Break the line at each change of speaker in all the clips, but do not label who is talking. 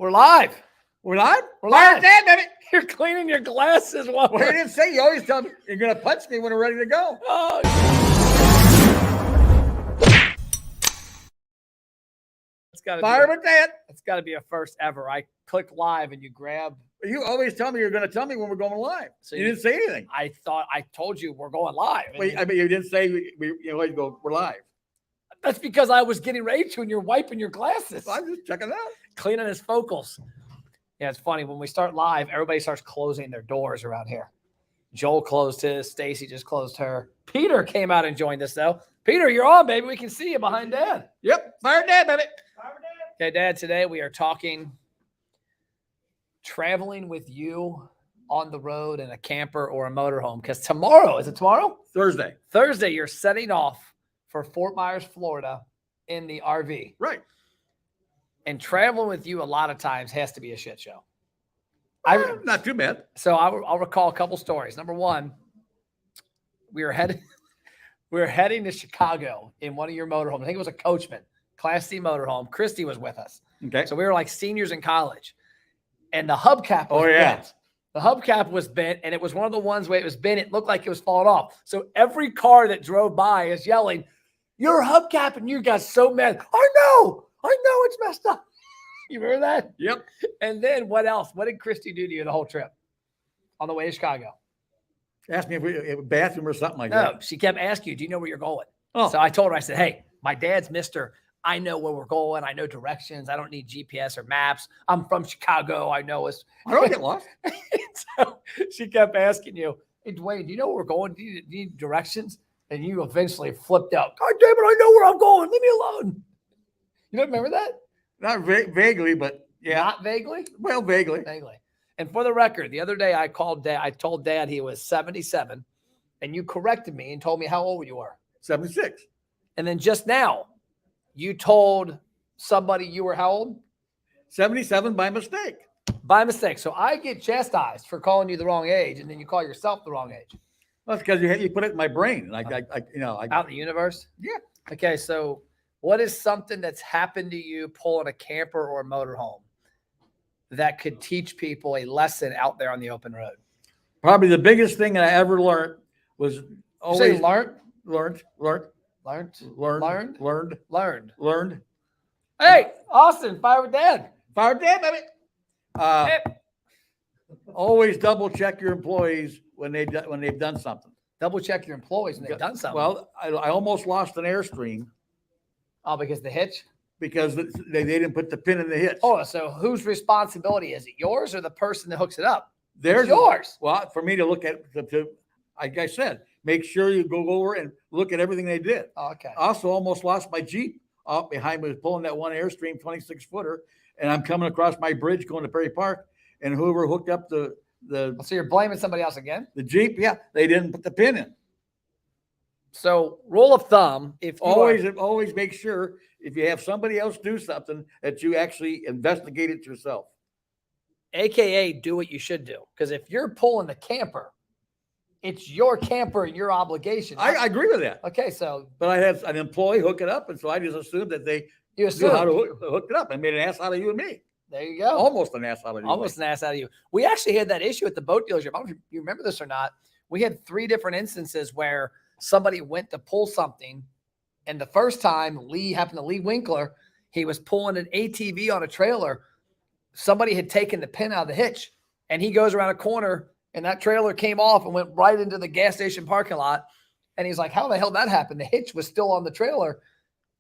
We're live.
We're live?
We're
Fire
live.
Dad, baby.
You're cleaning your glasses.
Well, you didn't say. You always tell me you're going to punch me when we're ready to go.
Oh, it's got to
Fire with Dad.
It's got to be a first ever. I click live and you grab.
You always tell me you're going to tell me when we're going live.
So
you didn't say anything.
I thought I told you we're going live.
Wait, I mean, you didn't say you always go, we're live.
That's because I was getting ready to, and you're wiping your glasses.
So I'm just checking it out.
Cleaning his focals. Yeah, it's funny. When we start live, everybody starts closing their doors around here. Joel closed his. Stacy just closed her. Peter came out and joined us, though. Peter, you're on, baby. We can see you behind Dad.
Yep. Fire Dad, baby.
Okay, Dad, today we are talking traveling with you on the road in a camper or a motorhome. Because tomorrow, is it tomorrow?
Thursday.
Thursday, you're setting off for Fort Myers, Florida in the RV.
Right.
And traveling with you a lot of times has to be a shit show.
Not too bad.
So I'll recall a couple stories. Number one, we were heading to Chicago in one of your motorhomes. I think it was a Coachman, Class C motorhome. Christy was with us.
Okay.
So we were like seniors in college. And the hubcap was bent. The hubcap was bent, and it was one of the ones where it was bent. It looked like it was falling off. So every car that drove by is yelling, "You're hubcap," and you guys so mad. I know it's messed up. You remember that?
Yep.
And then what else? What did Christy do to you the whole trip on the way to Chicago?
Asked me if we have a bathroom or something like
No,
that.
she kept asking you, "Do you know where you're going?"
Oh.
So I told her, I said, "Hey, my dad's Mr. I know where we're going. I know directions. I don't need GPS or maps. I'm from Chicago. I know us."
I don't get lost.
So she kept asking you, "Hey, Dwayne, do you know where we're going? Do you need directions?" And you eventually flipped out. "God damn it, I know where I'm going. Leave me alone." You don't remember that?
Not vaguely, but yeah.
Not vaguely?
Well, vaguely.
Vaguely. And for the record, the other day I called Dad. I told Dad he was 77, and you corrected me and told me how old you were.
76.
And then just now, you told somebody you were how old?
77 by mistake.
By mistake. So I get chastised for calling you the wrong age, and then you call yourself the wrong age.
That's because you put it in my brain.
Out
Out
in the universe?
Yeah.
Okay, so what is something that's happened to you pulling a camper or a motorhome that could teach people a lesson out there on the open road?
Probably the biggest thing I ever learned was always
Learned. Hey, Austin, Fire with Dad.
Fire Dad, baby.
Hey.
Always double check your employees when they've done something.
Double check your employees when they've done something.
Well, I almost lost an Airstream
Oh, because the hitch?
because they didn't put the pin in the hitch.
Oh, so whose responsibility is it? Yours or the person that hooks it up?
There's
yours.
Well, for me to look at, like I said, make sure you go over and look at everything they did.
Oh, okay.
I also almost lost my Jeep up behind me, was pulling that one Airstream 26-footer, and I'm coming across my bridge going to Perry Park, and whoever hooked up the
So you're blaming somebody else again?
Jeep, yeah, they didn't put the pin in.
So rule of thumb, if you
Always make sure if you have somebody else do something that you actually investigate it yourself.
AKA do what you should do. Because if you're pulling the camper, it's your camper and your obligation.
I agree with that.
Okay, so
But I had an employee hook it up, and so I just assumed that they
you
knew
assume.
how to hook it up and made an ass out of you and me.
There you go.
Almost an ass out of you.
Almost an ass out of you. We actually had that issue at the boat dealership. I don't know if you remember this or not. We had 3 different instances where somebody went to pull something, and the first time Lee Winkler, he was pulling an ATV on a trailer. Somebody had taken the pin out of the hitch, and he goes around a corner, and that trailer came off and went right into the gas station parking lot. And he's like, "How the hell did that happen?" The hitch was still on the trailer.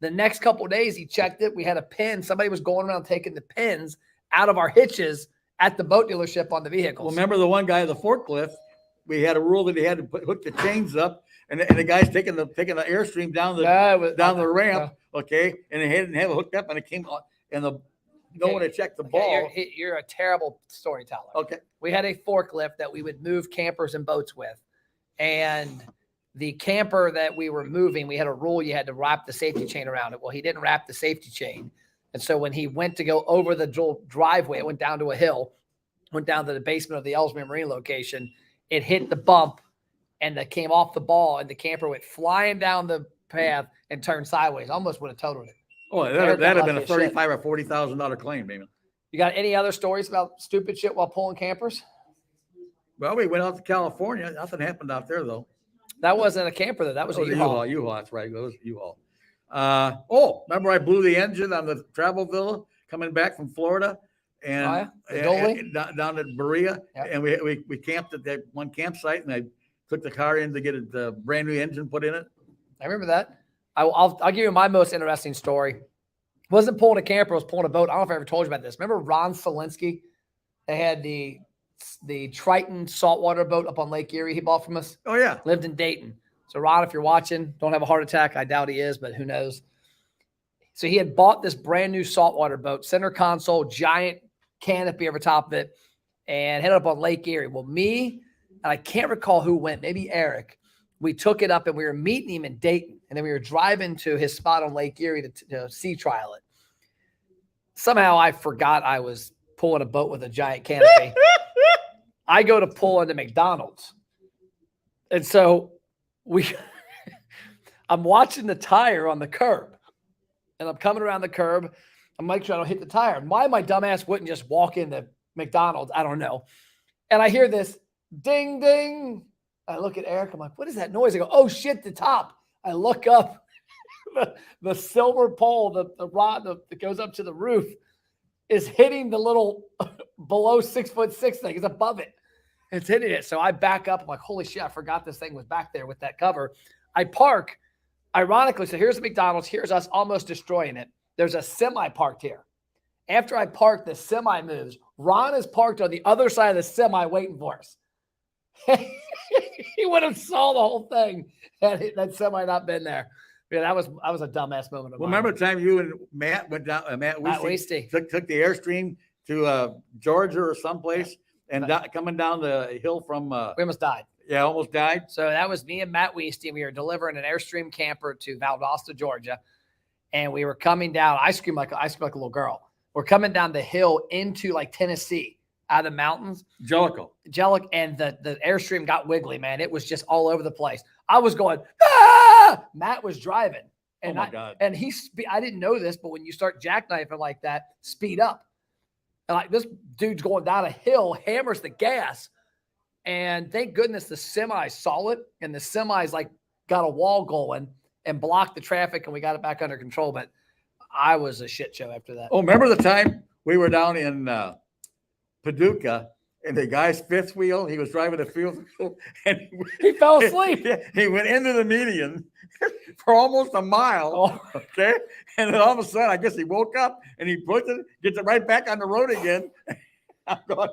The next couple of days, he checked it. We had a pin. Somebody was going around taking the pins out of our hitches at the boat dealership on the vehicles.
Well, remember the one guy at the forklift? We had a rule that he had to hook the chains up, and the guy's taking the Airstream down the ramp, okay, and they didn't have it hooked up, and it came on, and no one had checked the ball.
You're a terrible storyteller.
Okay.
We had a forklift that we would move campers and boats with, and the camper that we were moving, we had a rule you had to wrap the safety chain around it. Well, he didn't wrap the safety chain. And so when he went to go over the driveway, it went down to a hill, went down to the basement of the Ellesmere Marine location. It hit the bump, and it came off the ball, and the camper went flying down the path and turned sideways. Almost would have totaled it.
Oh, that'd have been a $35,000 or $40,000 claim, baby.
You got any other stories about stupid shit while pulling campers?
Well, we went out to California. Nothing happened out there though.
That wasn't a camper though. That was a U-Haul.
U-Haul, that's right. It was U-Haul. Remember I blew the engine on the travel villa coming back from Florida, and, down at Berea, and we camped at that one campsite, and I took the car in to get the brand new engine put in it.
I remember that. I'll give you my most interesting story. It wasn't pulling a camper, it was pulling a boat. I don't know if I ever told you about this. Remember Ron Solinsky? They had the Triton saltwater boat up on Lake Erie he bought from us.
Oh, yeah.
Lived in Dayton. So, Ron, if you're watching, don't have a heart attack. I doubt he is, but who knows? So he had bought this brand new saltwater boat, center console, giant canopy over top of it, and headed up on Lake Erie. Well, me, and I can't recall who went, maybe Eric, we took it up and we were meeting him in Dayton. And then we were driving to his spot on Lake Erie to sea trial it. Somehow I forgot I was pulling a boat with a giant canopy. I go to pull into McDonald's. And so I'm watching the tire on the curb. And I'm coming around the curb. I'm making sure I don't hit the tire. Why my dumbass wouldn't just walk into McDonald's, I don't know. And I hear this ding, ding. I look at Eric. I'm like, what is that noise? I go, oh, shit, the top. I look up. the silver pole, the rod that goes up to the roof is hitting the little below 6'6" thing. It's above it. It's hitting it. So I back up. I'm like, holy shit, I forgot this thing was back there with that cover. I park. Ironically, so here's the McDonald's. Here's us almost destroying it. There's a semi parked here. After I park, the semi moves. Ron is parked on the other side of the semi waiting for us. He would have saw the whole thing had that semi not been there. Yeah, that was a dumbass moment.
Remember the time you and Matt went down? Matt Weisty took the Airstream to Georgia or someplace, and coming down the hill from.
We almost died.
Yeah, almost died.
So that was me and Matt Weisty. We were delivering an Airstream camper to Valdosta, Georgia, and we were coming down. I screamed like a little girl. We're coming down the hill into like Tennessee, out of the mountains.
Jellicoe,
and the Airstream got wiggly, man. It was just all over the place. I was going, ah! Matt was driving. And
God.
And I didn't know this, but when you start jackknifing like that, speed up. And like this dude's going down a hill, hammers the gas. And thank goodness the semi saw it, and the semi's like got a wall going and blocked the traffic, and we got it back under control. But I was a shit show after that.
Oh, remember the time we were down in Paducah, and the guy's fifth wheel, he was driving a fifth wheel, and
he fell asleep.
He went into the median for almost a mile. Oh. Okay. And then all of a sudden, I guess he woke up and he gets it right back on the road again. I'm going,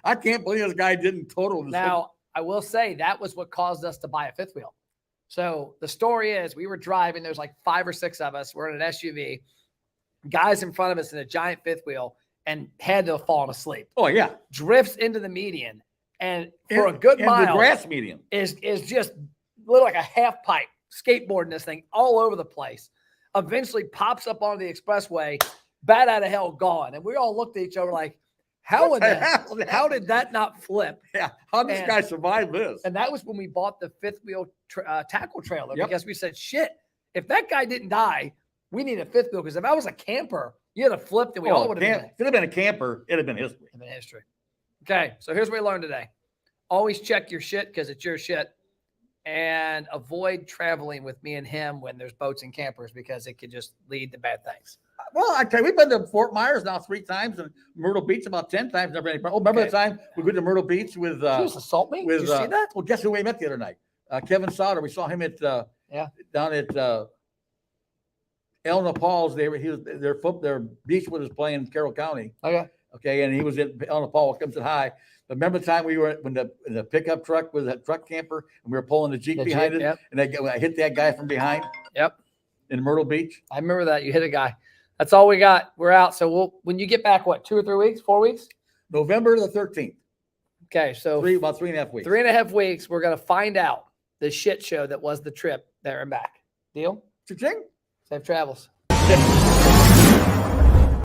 I can't believe this guy didn't total this.
Now, I will say that was what caused us to buy a fifth wheel. So the story is we were driving. There's like 5 or 6 of us. We're in an SUV. Guys in front of us in a giant fifth wheel and had to have fallen asleep.
Oh, yeah.
Drifts into the median. And for a good mile.
The grass median.
Is just little like a half pipe skateboarding this thing all over the place. Eventually pops up onto the expressway, bat out of hell, gone. And we all looked at each other like, how did that not flip?
Yeah, how did this guy survive this?
And that was when we bought the fifth wheel tackle trailer because we said, shit, if that guy didn't die, we need a fifth wheel. Because if I was a camper, you'd have flipped and we all would have been.
If it had been a camper, it'd have been history.
It'd been history. Okay, so here's what we learned today. Always check your shit because it's your shit. And avoid traveling with me and him when there's boats and campers because it could just lead to bad things.
Well, I tell you, we've been to Fort Myers now 3 times and Myrtle Beach about 10 times. Never any problem. Oh, remember the time we went to Myrtle Beach with
Did you just assault me? Did you see that?
Well, guess who we met the other night? Kevin Sauter. We saw him at down at El Nepal's. Their beach was playing Carroll County. Okay, and he was at El Nepal. Comes at high. But remember the time we were when the pickup truck was that truck camper and we were pulling the Jeep behind it, and I hit that guy from behind.
Yep.
In Myrtle Beach.
I remember that. You hit a guy. That's all we got. We're out. So when you get back, what, 2 or 3 weeks, 4 weeks?
November the 13th.
Okay. So
about 3.5 weeks.
3.5 weeks. We're going to find out the shit show that was the trip there and back. Deal?
Cha-ching.
Safe travels.